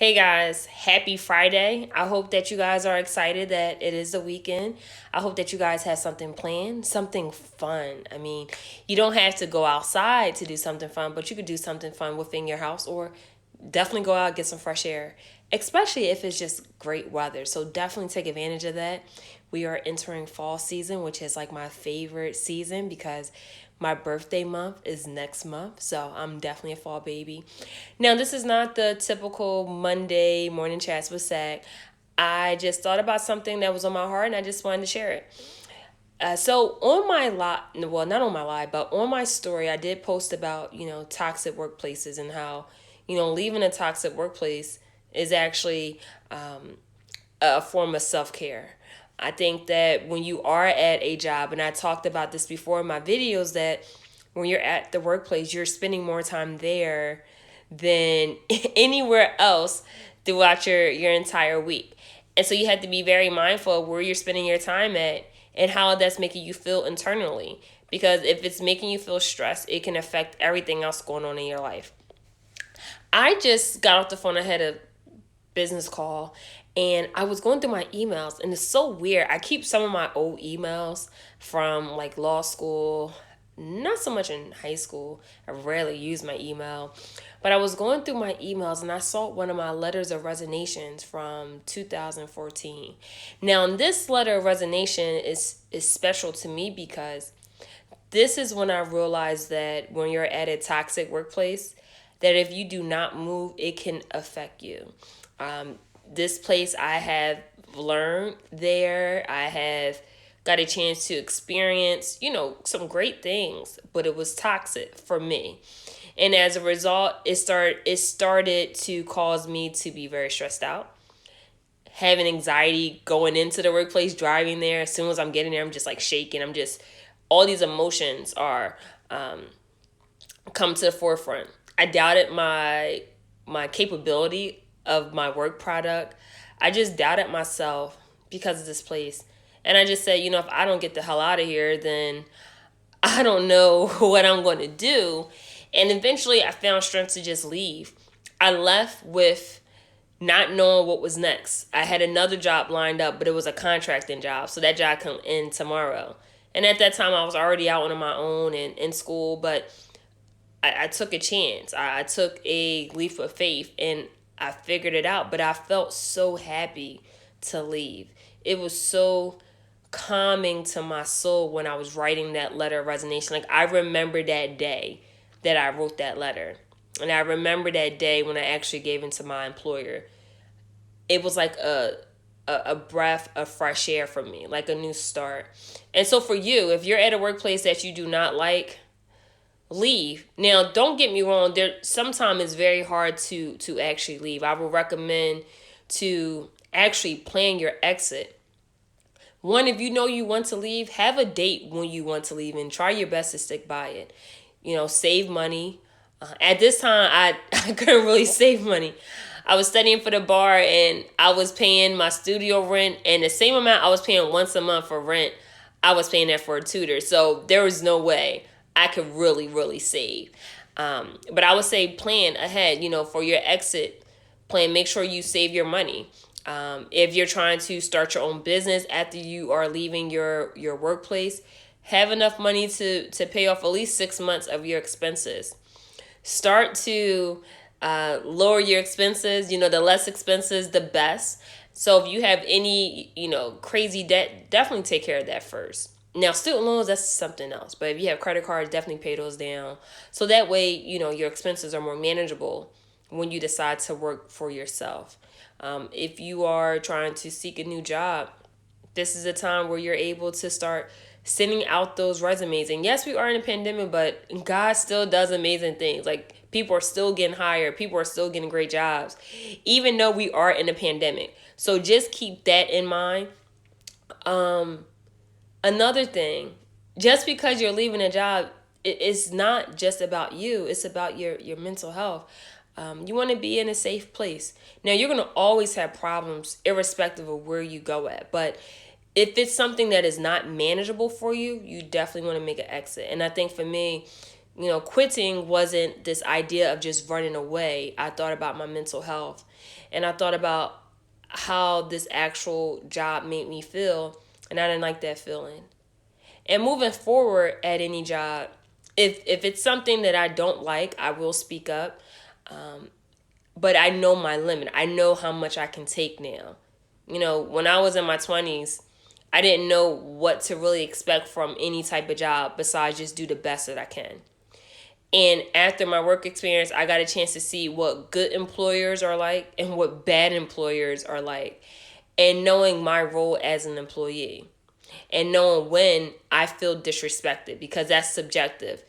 Hey guys, happy Friday. I hope that you guys are excited that it is the weekend. I hope that you guys have something planned, something fun. I mean, you don't have to go outside to do something fun, but you could do something fun within your house or definitely go out get some fresh air, especially if it's just great weather. So definitely take advantage of that. We are entering fall season, which is like my favorite season because my birthday month is next month. So I'm definitely a fall baby. Now, this is not the typical Monday morning chats with Sag. I just thought about something that was on my heart and I just wanted to share it. So on my live, well, not on my live, but on my story, I did post about toxic workplaces and how leaving a toxic workplace is actually a form of self care. I think that when you are at a job, and I talked about this before in my videos, that when you're at the workplace, you're spending more time there than anywhere else throughout your entire week. And so you have to be very mindful of where you're spending your time at and how that's making you feel internally. Because if it's making you feel stressed, it can affect everything else going on in your life. I just got off the phone. I had a business call and I was going through my emails, and it's so weird. I keep some of my old emails from like law school, not so much in high school. I rarely use my email. But I was going through my emails and I saw one of my letters of resignations from 2014. Now, this letter of resignation is special to me because this is when I realized that when you're at a toxic workplace, that if you do not move, it can affect you. Um, this place I have learned there, I have got a chance to experience, some great things, but it was toxic for me. And as a result, it started to cause me to be very stressed out, having anxiety going into the workplace, driving there. As soon as I'm getting there, I'm just like shaking. I'm just all these emotions are come to the forefront. I doubted my capability of my work product. I just doubted myself because of this place. And I just said, if I don't get the hell out of here, then I don't know what I'm going to do. And eventually I found strength to just leave. I left with not knowing what was next. I had another job lined up, but it was a contracting job. So that job come in tomorrow. And at that time I was already out on my own and in school, but I took a chance. I took a leap of faith and I figured it out. But I felt so happy to leave. It was so calming to my soul when I was writing that letter of resignation. Like, I remember that day that I wrote that letter. And I remember that day when I actually gave it to my employer. It was like a breath of fresh air for me, like a new start. And so for you, if you're at a workplace that you do not like, leave. Now, don't get me wrong, there sometimes it's very hard to actually leave. I would recommend to actually plan your exit. One, if you know you want to leave, have a date when you want to leave and try your best to stick by it. Save money. At this time, I couldn't really save money. I was studying for the bar and I was paying my studio rent, and the same amount I was paying once a month for rent, I was paying that for a tutor. So there was no way I could really, really save. But I would say plan ahead, for your exit plan. Make sure you save your money. If you're trying to start your own business after you are leaving your workplace, have enough money to pay off at least 6 months of your expenses. Start to lower your expenses. The less expenses, the best. So if you have any, crazy debt, definitely take care of that first. Now, student loans, that's something else. But if you have credit cards, definitely pay those down. So that way, your expenses are more manageable when you decide to work for yourself. If you are trying to seek a new job, this is a time where you're able to start sending out those resumes. And yes, we are in a pandemic, but God still does amazing things. Like, people are still getting hired, people are still getting great jobs, even though we are in a pandemic. So just keep that in mind. Another thing, just because you're leaving a job, it's not just about you, it's about your mental health. You want to be in a safe place. Now, you're going to always have problems irrespective of where you go at, but if it's something that is not manageable for you, you definitely want to make an exit. And I think for me, Quitting wasn't this idea of just running away. I thought about my mental health, and I thought about how this actual job made me feel, and I didn't like that feeling. And moving forward at any job, if it's something that I don't like, I will speak up. But I know my limit. I know how much I can take now. When I was in my 20s, I didn't know what to really expect from any type of job besides just do the best that I can. And after my work experience, I got a chance to see what good employers are like and what bad employers are like. And knowing my role as an employee and knowing when I feel disrespected, because that's subjective.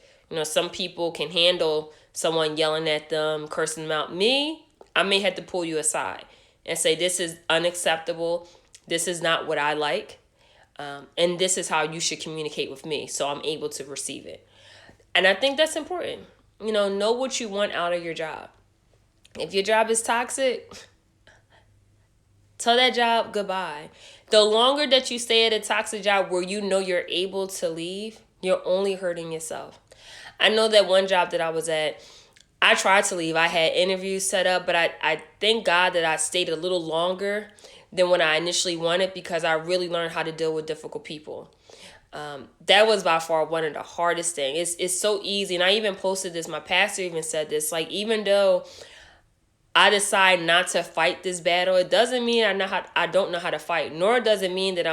Some people can handle someone yelling at them, cursing them out. Me, I may have to pull you aside and say, this is unacceptable. This is not what I like. And this is how you should communicate with me so I'm able to receive it. And I think that's important. Know what you want out of your job. If your job is toxic, tell that job goodbye. The longer that you stay at a toxic job where you know you're able to leave, you're only hurting yourself. I know that one job that I was at, I tried to leave. I had interviews set up, but I thank God that I stayed a little longer than when I initially wanted, because I really learned how to deal with difficult people. That was by far one of the hardest things. It's so easy. And I even posted this. My pastor even said this. Like, even though I decide not to fight this battle, it doesn't mean I don't know how to fight. Nor does it mean that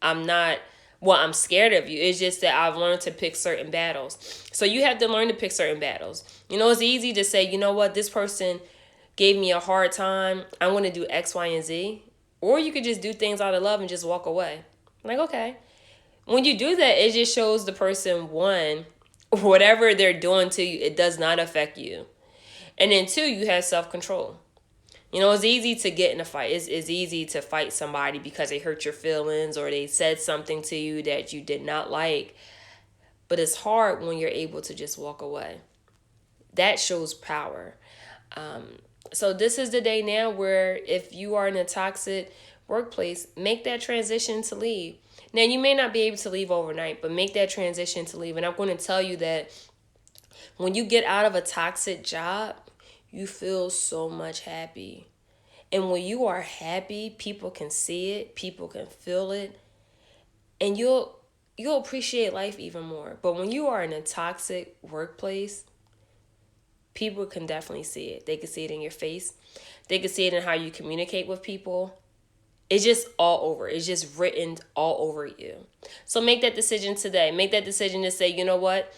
I'm not, well, I'm scared of you. It's just that I've learned to pick certain battles. So you have to learn to pick certain battles. It's easy to say, you know what, this person gave me a hard time. I'm going to do X, Y, and Z. Or you could just do things out of love and just walk away. Like, okay. When you do that, it just shows the person, one, whatever they're doing to you, it does not affect you. And then two, you have self-control. It's easy to get in a fight. It's easy to fight somebody because they hurt your feelings or they said something to you that you did not like. But it's hard when you're able to just walk away. That shows power. So this is the day now where if you are in a toxic workplace, make that transition to leave. Now, you may not be able to leave overnight, but make that transition to leave. And I'm going to tell you that when you get out of a toxic job, you feel so much happy. And when you are happy, people can see it, people can feel it, and you'll appreciate life even more. But when you are in a toxic workplace, people can definitely see it. They can see it in your face. They can see it in how you communicate with people. It's just all over. It's just written all over you. So make that decision today. Make that decision to say, you know what?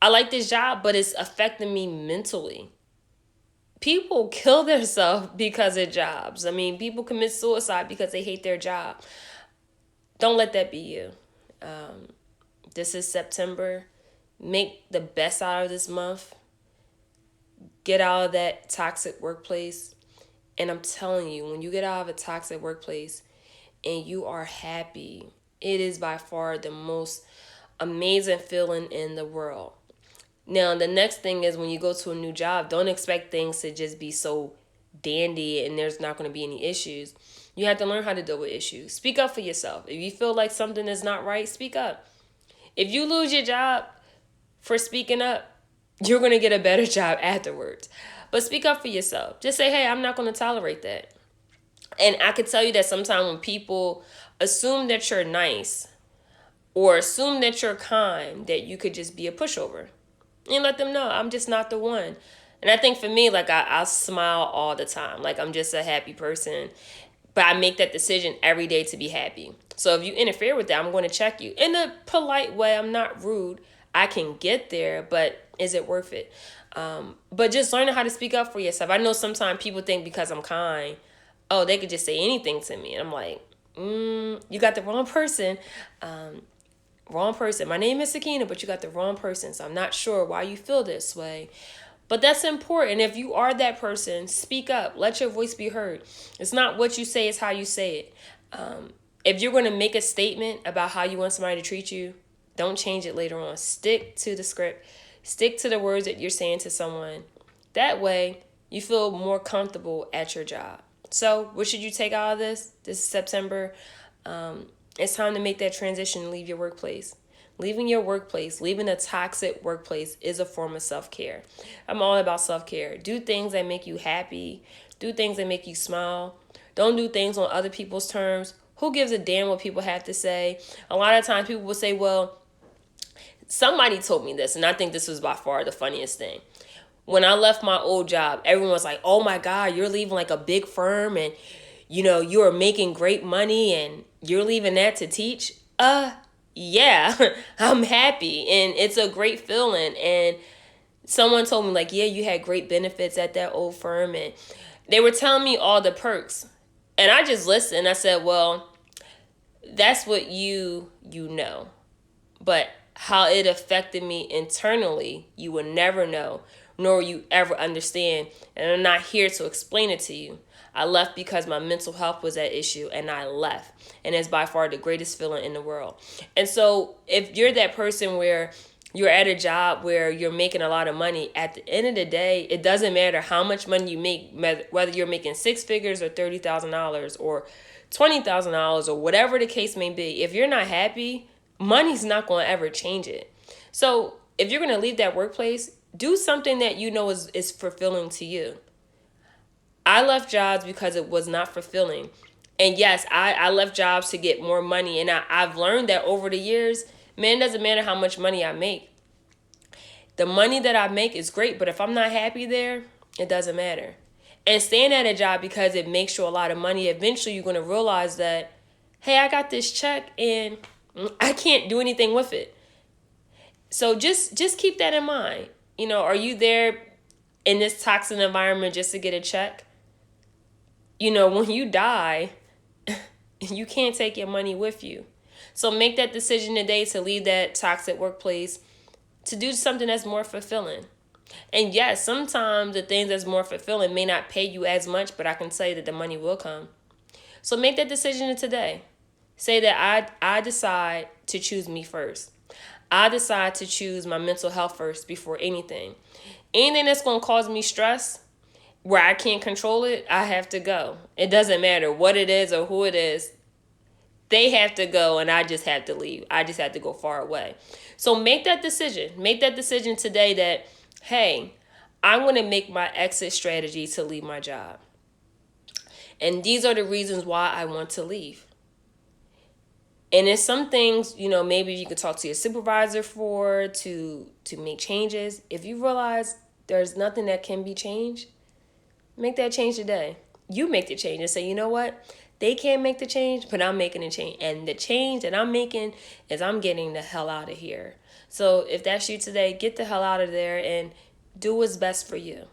I like this job, but it's affecting me mentally. People kill themselves because of jobs. I mean, people commit suicide because they hate their job. Don't let that be you. This is September. Make the best out of this month. Get out of that toxic workplace. And I'm telling you, when you get out of a toxic workplace and you are happy, it is by far the most amazing feeling in the world. Now, the next thing is when you go to a new job, don't expect things to just be so dandy and there's not going to be any issues. You have to learn how to deal with issues. Speak up for yourself. If you feel like something is not right, speak up. If you lose your job for speaking up, you're going to get a better job afterwards. But speak up for yourself. Just say, hey, I'm not going to tolerate that. And I can tell you that sometimes when people assume that you're nice or assume that you're kind, that you could just be a pushover. And let them know I'm just not the one. And I think for me, like I smile all the time. Like I'm just a happy person. But I make that decision every day to be happy. So if you interfere with that, I'm going to check you. In a polite way, I'm not rude. I can get there, but is it worth it? But just learning how to speak up for yourself. I know sometimes people think because I'm kind, oh, they could just say anything to me. And I'm like, you got the wrong person. Wrong person. My name is Sakina, but you got the wrong person. So I'm not sure why you feel this way. But that's important. If you are that person, speak up. Let your voice be heard. It's not what you say, it's how you say it. If you're going to make a statement about how you want somebody to treat you, don't change it later on. Stick to the script. Stick to the words that you're saying to someone. That way, you feel more comfortable at your job. So what should you take out of this? This is September. It's time to make that transition and leave your workplace. Leaving your workplace, leaving a toxic workplace is a form of self-care. I'm all about self-care. Do things that make you happy. Do things that make you smile. Don't do things on other people's terms. Who gives a damn what people have to say? A lot of times people will say, well, somebody told me this, and I think this was by far the funniest thing. When I left my old job, everyone was like, oh my God, you're leaving like a big firm and you are making great money and you're leaving that to teach. Yeah, I'm happy and it's a great feeling. And someone told me like, yeah, you had great benefits at that old firm, and they were telling me all the perks. And I just listened. I said, well, that's what you know. But how it affected me internally, you will never know, nor will you ever understand. And I'm not here to explain it to you. I left because my mental health was at issue, and I left. And it's by far the greatest feeling in the world. And so if you're that person where you're at a job where you're making a lot of money, at the end of the day, it doesn't matter how much money you make, whether you're making six figures or $30,000 or $20,000 or whatever the case may be. If you're not happy, money's not going to ever change it. So if you're going to leave that workplace, do something that you know is fulfilling to you. I left jobs because it was not fulfilling. And yes, I left jobs to get more money. And I've learned that over the years, man, it doesn't matter how much money I make. The money that I make is great, but if I'm not happy there, it doesn't matter. And staying at a job because it makes you a lot of money, eventually you're going to realize that, hey, I got this check and I can't do anything with it. So just keep that in mind. Are you there in this toxic environment just to get a check? When you die, you can't take your money with you. So make that decision today to leave that toxic workplace to do something that's more fulfilling. And yes, sometimes the things that's more fulfilling may not pay you as much, but I can tell you that the money will come. So make that decision today. Say that I decide to choose me first. I decide to choose my mental health first before anything. Anything that's going to cause me stress, where I can't control it, I have to go. It doesn't matter what it is or who it is. They have to go and I just have to leave. I just have to go far away. So make that decision. Make that decision today that, hey, I'm going to make my exit strategy to leave my job. And these are the reasons why I want to leave. And there's some things, maybe you could talk to your supervisor to make changes. If you realize there's nothing that can be changed, make that change today. You make the change and say, you know what? They can't make the change, but I'm making a change. And the change that I'm making is I'm getting the hell out of here. So if that's you today, get the hell out of there and do what's best for you.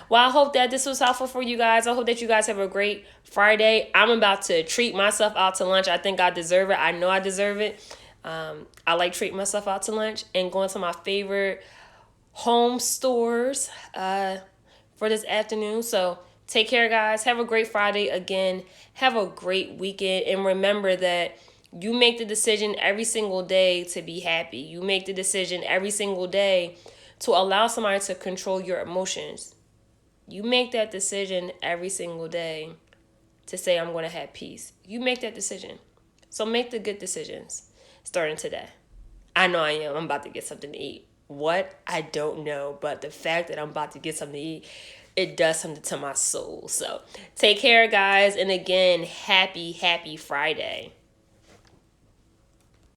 Well, I hope that this was helpful for you guys. I hope that you guys have a great Friday. I'm about to treat myself out to lunch. I think I deserve it. I know I deserve it. I like treating myself out to lunch and going to my favorite home stores for this afternoon. So take care, guys. Have a great Friday again. Have a great weekend. And remember that you make the decision every single day to be happy. You make the decision every single day to allow somebody to control your emotions. You make that decision every single day to say, I'm going to have peace. You make that decision. So make the good decisions starting today. I know I am. I'm about to get something to eat. What? I don't know. But the fact that I'm about to get something to eat, it does something to my soul. So take care, guys. And again, happy Friday.